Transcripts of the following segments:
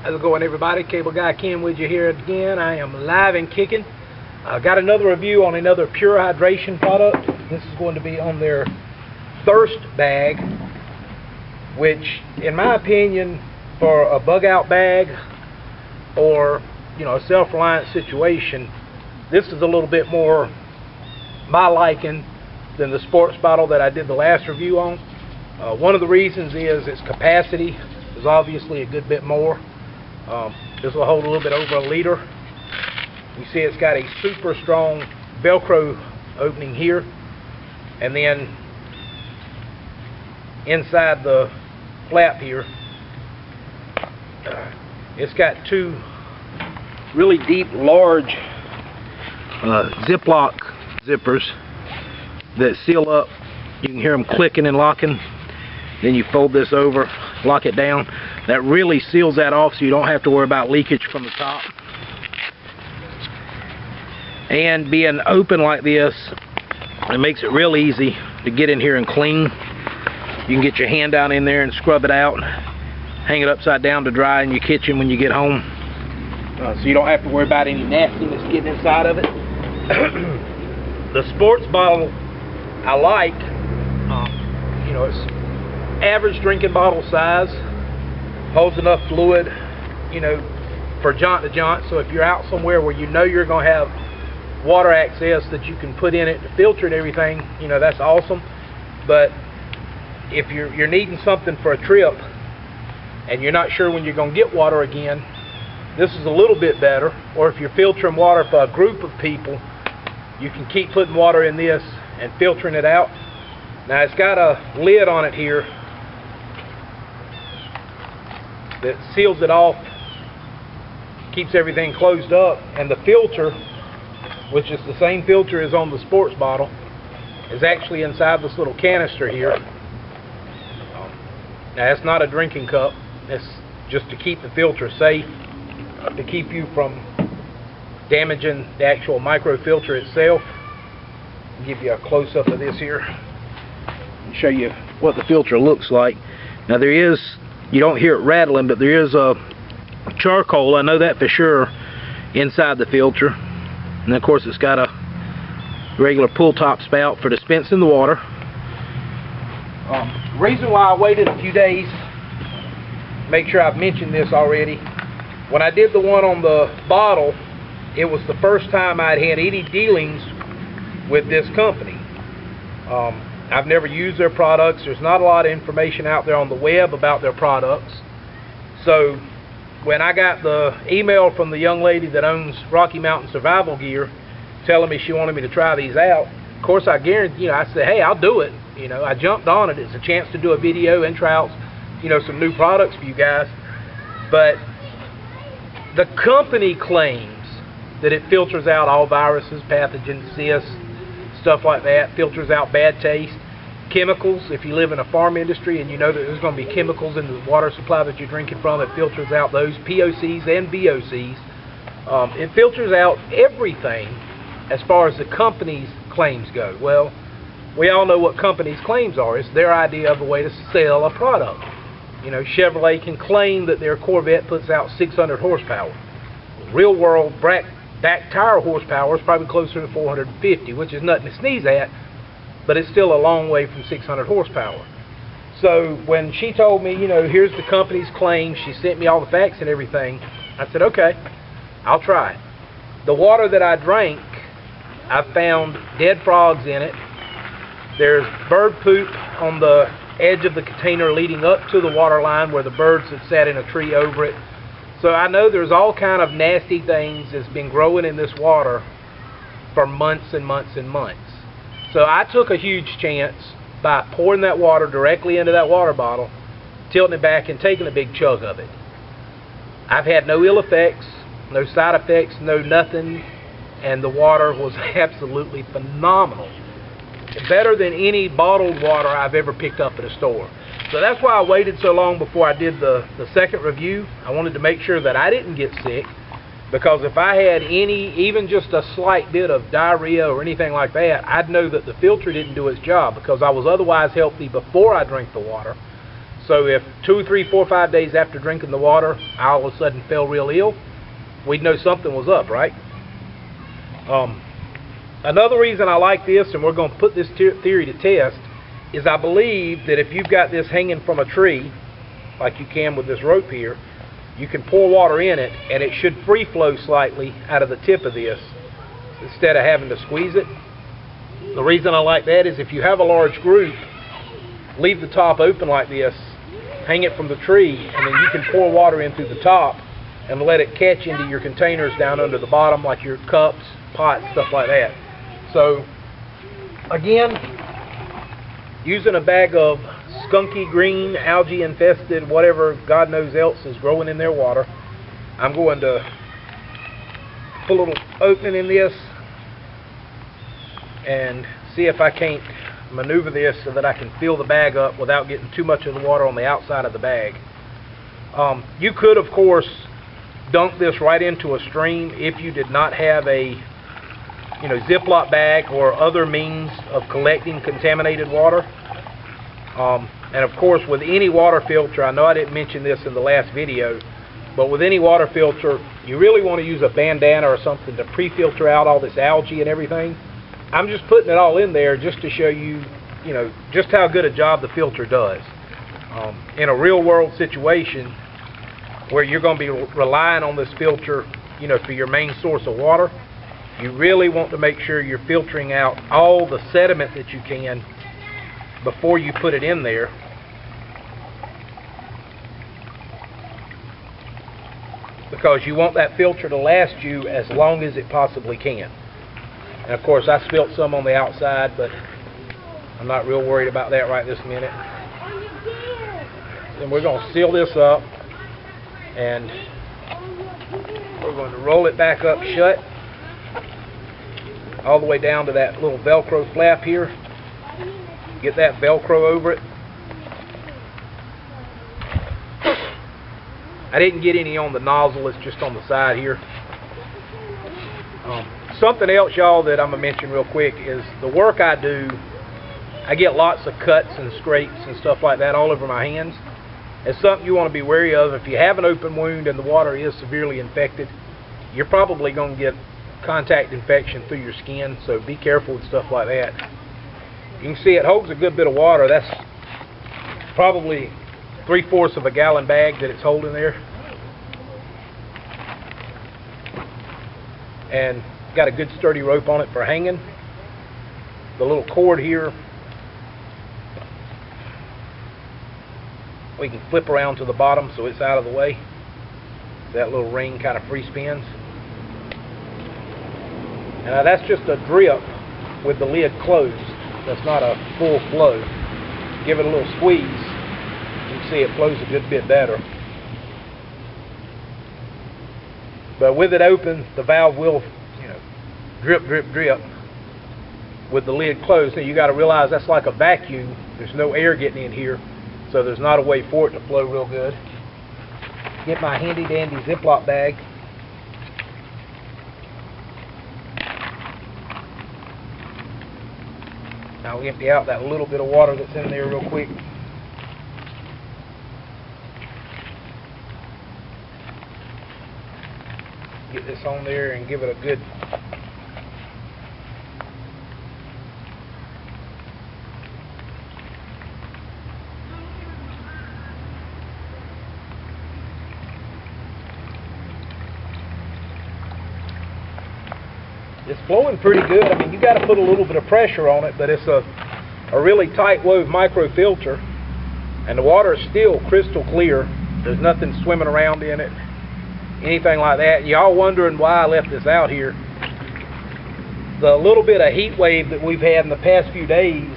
How's it going, everybody? Cable Guy Ken with you here again. I am live and kicking. Got another review on another Pure Hydration product. This is going to be on their Thirst Bag, which, in my opinion, for a bug out bag or a self-reliant situation, this is a little bit more my liking than the sports bottle that I did the last review on. One of the reasons is its capacity is obviously a good bit more. This will hold a little bit over a liter. You see it's got a super strong Velcro opening here, and then inside the flap here it's got two really deep, large Ziploc zippers that seal up. You can hear them clicking and locking. Then you fold this over, lock it down. That really seals that off, so you don't have to worry about leakage from the top. And being open like this, it makes it real easy to get in here and clean. You can get your hand down in there and scrub it out, hang it upside down to dry in your kitchen when you get home, so you don't have to worry about any nastiness getting inside of it. The sports bottle I like. It's average drinking bottle size, holds enough fluid, for jaunt to jaunt. So if you're out somewhere where you're going to have water access that you can put in it to filter and everything, that's awesome. But if you're needing something for a trip and you're not sure when you're going to get water again, this is a little bit better. Or if you're filtering water for a group of people, you can keep putting water in this and filtering it out. Now it's got a lid on it here that seals it off, keeps everything closed up, and the filter, which is the same filter as on the sports bottle, is actually inside this little canister here. Now it's not a drinking cup, it's just to keep the filter safe, to keep you from damaging the actual microfilter itself. I'll give you a close-up of this here and show you what the filter looks like. Now you don't hear it rattling, but there is a charcoal, I know that for sure, inside the filter. And of course it's got a regular pull top spout for dispensing the water. The reason why I waited a few days, make sure I've mentioned this already, when I did the one on the bottle, it was the first time I'd had any dealings with this company. I've never used their products. There's not a lot of information out there on the web about their products. So when I got the email from the young lady that owns Rocky Mountain Survival Gear telling me she wanted me to try these out, of course I guarantee, I said, hey, I'll do it. I jumped on it. It's a chance to do a video and try out, some new products for you guys. But the company claims that it filters out all viruses, pathogens, cysts, stuff like that, filters out bad taste, chemicals. If you live in a farm industry and you know that there's going to be chemicals in the water supply that you're drinking from, it filters out those POCs and VOCs. It filters out everything as far as the company's claims go. Well, we all know what companies' claims are. It's their idea of a way to sell a product. Chevrolet can claim that their Corvette puts out 600 horsepower. Real world back tire horsepower is probably closer to 450, which is nothing to sneeze at, but it's still a long way from 600 horsepower. So when she told me, here's the company's claim, she sent me all the facts and everything, I said, okay, I'll try it. The water that I drank, I found dead frogs in it. There's bird poop on the edge of the container leading up to the water line where the birds have sat in a tree over it. So I know there's all kind of nasty things that's been growing in this water for months and months and months. So I took a huge chance by pouring that water directly into that water bottle, tilting it back and taking a big chug of it. I've had no ill effects, no side effects, no nothing, and the water was absolutely phenomenal. Better than any bottled water I've ever picked up at a store. So that's why I waited so long before I did the second review. I wanted to make sure that I didn't get sick, because if I had even just a slight bit of diarrhea or anything like that, I'd know that the filter didn't do its job, because I was otherwise healthy before I drank the water. So if 2, 3, 4, 5 days after drinking the water, I all of a sudden fell real ill, we'd know something was up, right? Another reason I like this, and we're going to put this theory to test, is I believe that if you've got this hanging from a tree, like you can with this rope here, you can pour water in it, and it should free flow slightly out of the tip of this instead of having to squeeze it. The reason I like that is if you have a large group, leave the top open like this, hang it from the tree, and then you can pour water in through the top and let it catch into your containers down under the bottom, like your cups, pots, stuff like that. So again, using a bag of skunky green, algae infested, whatever God knows else is growing in their water, I'm going to put a little opening in this and see if I can't maneuver this so that I can fill the bag up without getting too much of the water on the outside of the bag. You could, of course, dunk this right into a stream if you did not have a Ziploc bag or other means of collecting contaminated water. And of course, with any water filter, I know I didn't mention this in the last video, but with any water filter, you really want to use a bandana or something to pre-filter out all this algae and everything. I'm just putting it all in there just to show you, just how good a job the filter does. In a real world situation where you're going to be relying on this filter, for your main source of water, you really want to make sure you're filtering out all the sediment that you can before you put it in there. Because you want that filter to last you as long as it possibly can. And of course I spilt some on the outside, but I'm not real worried about that right this minute. Then we're going to seal this up and we're going to roll it back up shut all the way down to that little Velcro flap here. Get that Velcro over it. I didn't get any on the nozzle, it's just on the side here. Something else, y'all, that I'm going to mention real quick is the work I do. I get lots of cuts and scrapes and stuff like that all over my hands. It's something you want to be wary of. If you have an open wound and the water is severely infected, you're probably going to get contact infection through your skin, so be careful with stuff like that. You can see it holds a good bit of water. That's probably 3/4 of a gallon bag that it's holding there. And got a good sturdy rope on it for hanging. The little cord here, we can flip around to the bottom so it's out of the way. That little ring kind of free spins. And now that's just a drip with the lid closed. That's not a full flow. Give it a little squeeze. You can see it flows a good bit better. But with it open, the valve will, drip, drip, drip with the lid closed. Now you got to realize that's like a vacuum. There's no air getting in here, so there's not a way for it to flow real good. Get my handy dandy Ziploc bag. I'll empty out that little bit of water that's in there real quick. Get this on there and give it a good it's flowing pretty good. I mean, you got to put a little bit of pressure on it, but it's a really tight wove microfilter, and the water is still crystal clear. There's nothing swimming around in it, anything like that. Y'all wondering why I left this out here. The little bit of heat wave that we've had in the past few days,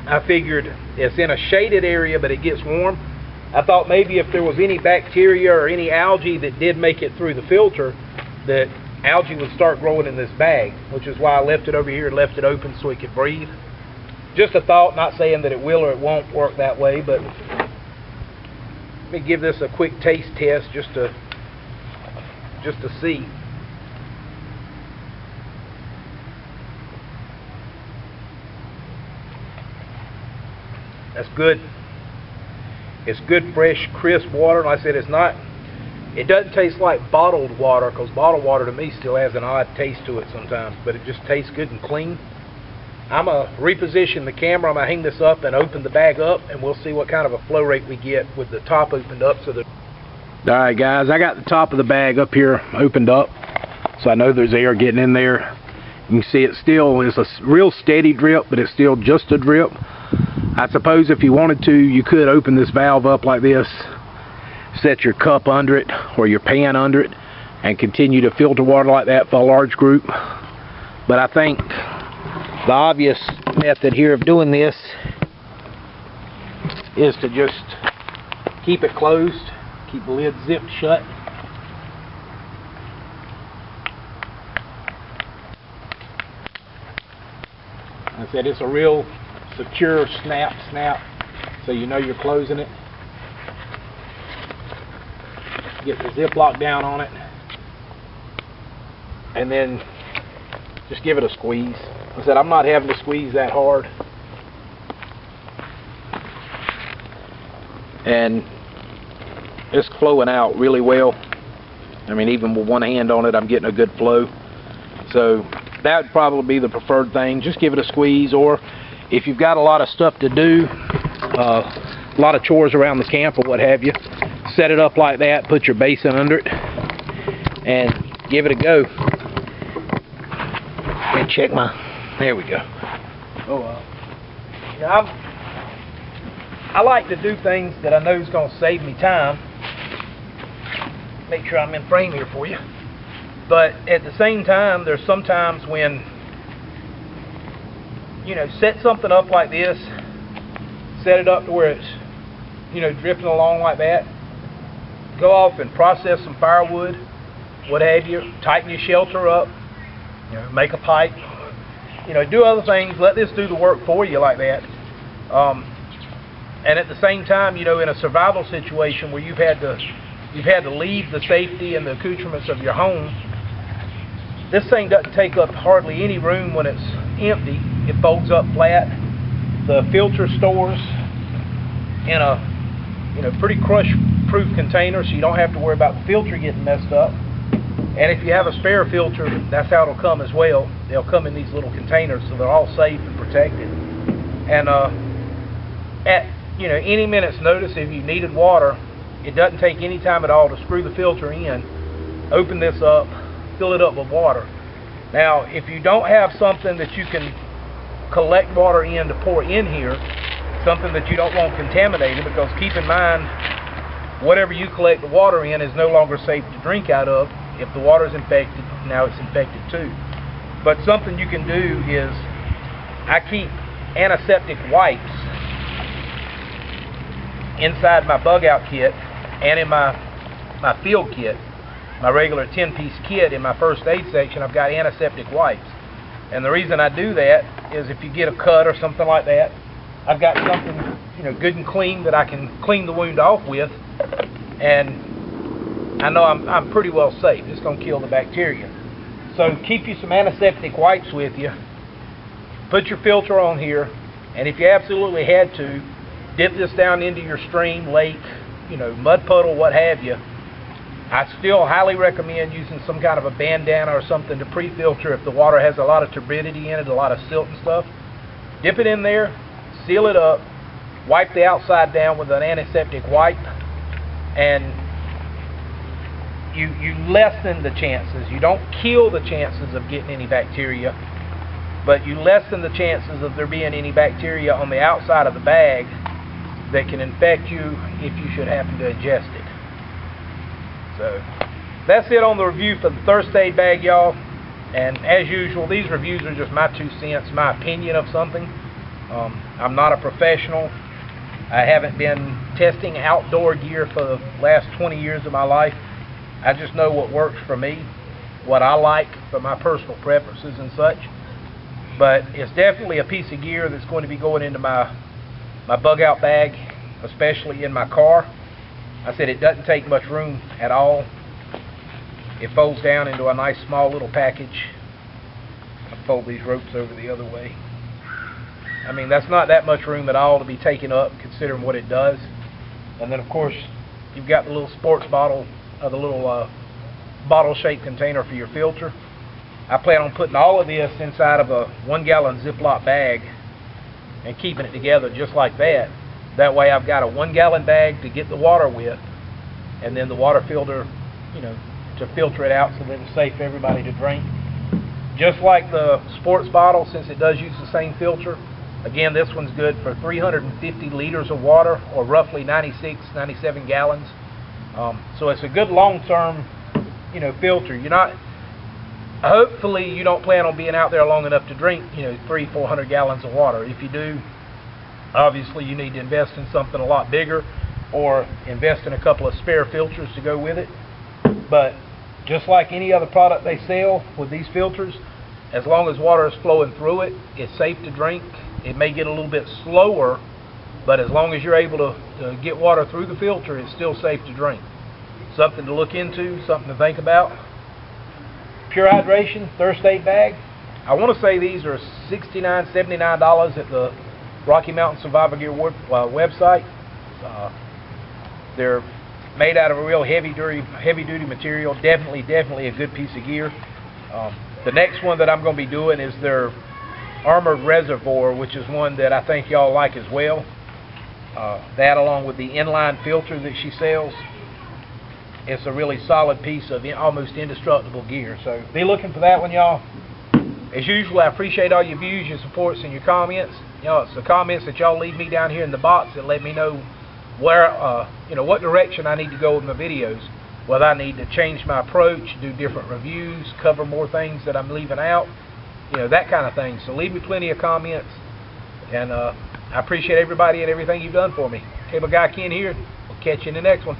I figured it's in a shaded area, but it gets warm. I thought maybe if there was any bacteria or any algae that did make it through the filter, that algae would start growing in this bag, which is why I left it over here and left it open so it could breathe. Just a thought, not saying that it will or it won't work that way, but let me give this a quick taste test just to see. That's good. It's good, fresh, crisp water. Like I said, it doesn't taste like bottled water, because bottled water to me still has an odd taste to it sometimes, but it just tastes good and clean. I'm going to reposition the camera. I'm going to hang this up and open the bag up, and we'll see what kind of a flow rate we get with the top opened up. Alright guys, I got the top of the bag up here opened up, so I know there's air getting in there. You can see it still is a real steady drip, but it's still just a drip. I suppose if you wanted to, you could open this valve up like this, set your cup under it or your pan under it, and continue to filter water like that for a large group. But I think the obvious method here of doing this is to just keep it closed, keep the lid zipped shut. I said it's a real secure snap, so you know you're closing it. Get the zip lock down on it, and then just give it a squeeze. I said I'm not having to squeeze that hard, and it's flowing out really well. I mean, even with one hand on it, I'm getting a good flow. So that would probably be the preferred thing. Just give it a squeeze, or if you've got a lot of stuff to do, a lot of chores around the camp or what have you, set it up like that, put your basin under it, and give it a go. And check there we go. I like to do things that I know is going to save me time. Make sure I'm in frame here for you. But at the same time, there's sometimes when, you know, set something up like this, set it up to where it's, you know, drifting along like that. Go off and process some firewood, what have you, tighten your shelter up, you know, make a pipe, you know, do other things, let this do the work for you like that. And at the same time, you know, in a survival situation where you've had to leave the safety and the accoutrements of your home, this thing doesn't take up hardly any room when it's empty. It folds up flat. The filter stores in a, you know, pretty crush-proof container, so you don't have to worry about the filter getting messed up. And if you have a spare filter, that's how it'll come as well. They'll come in these little containers, so they're all safe and protected. And at, you know, any minute's notice, if you needed water, it doesn't take any time at all to screw the filter in, open this up, fill it up with water. Now, if you don't have something that you can collect water in to pour in here, something that you don't want contaminated, because keep in mind, whatever you collect the water in is no longer safe to drink out of. If the water is infected, now it's infected too. But something you can do is, I keep antiseptic wipes inside my bug out kit and in my field kit. My regular 10-piece kit, in my first aid section, I've got antiseptic wipes. And the reason I do that is if you get a cut or something like that, I've got something, you know, good and clean that I can clean the wound off with, and I know I'm pretty well safe. It's going to kill the bacteria. So keep you some antiseptic wipes with you. Put your filter on here, and if you absolutely had to, dip this down into your stream, lake, you know, mud puddle, what have you. I still highly recommend using some kind of a bandana or something to pre-filter if the water has a lot of turbidity in it, a lot of silt and stuff. Dip it in there, seal it up, wipe the outside down with an antiseptic wipe, and you lessen the chances. You don't kill the chances of getting any bacteria, but you lessen the chances of there being any bacteria on the outside of the bag that can infect you if you should happen to ingest it. So that's it on the review for the Thirst Aid bag, y'all. And as usual, these reviews are just my 2 cents, my opinion of something. I'm not a professional. I haven't been testing outdoor gear for the last 20 years of my life. I just know what works for me, what I like for my personal preferences and such. But it's definitely a piece of gear that's going to be going into my bug out bag, especially in my car. I said it doesn't take much room at all. It folds down into a nice small little package. I'll fold these ropes over the other way. I mean, that's not that much room at all to be taken up considering what it does. And then of course you've got the little sports bottle, the little bottle-shaped container for your filter. I plan on putting all of this inside of a 1-gallon Ziploc bag and keeping it together just like that. That way I've got a 1-gallon bag to get the water with, and then the water filter, you know, to filter it out so that it's safe for everybody to drink. Just like the sports bottle, since it does use the same filter, again, this one's good for 350 liters of water, or roughly 96, 97 gallons. So it's a good long-term, you know, filter. You're not, hopefully you don't plan on being out there long enough to drink, you know, 300-400 gallons of water. If you do, obviously you need to invest in something a lot bigger, or invest in a couple of spare filters to go with it. But just like any other product they sell with these filters, as long as water is flowing through it, it's safe to drink. It may get a little bit slower, but as long as you're able to get water through the filter, it's still safe to drink. Something to look into, something to think about. Pure Hydration Thirst Aid bag. I want to say these are $69, $79 at the Rocky Mountain Survival Gear website. They're made out of a real heavy-duty material. Definitely a good piece of gear. The next one that I'm going to be doing is their Armored Reservoir, which is one that I think y'all like as well. That, along with the inline filter that she sells, it's a really solid piece of almost indestructible gear. So be looking for that one, y'all. As usual, I appreciate all your views, your supports, and your comments. You know, it's the comments that y'all leave me down here in the box that let me know where, you know, what direction I need to go with my videos. Whether I need to change my approach, do different reviews, cover more things that I'm leaving out, you know, that kind of thing. So leave me plenty of comments, and I appreciate everybody and everything you've done for me. Cable Guy Ken here. We'll catch you in the next one.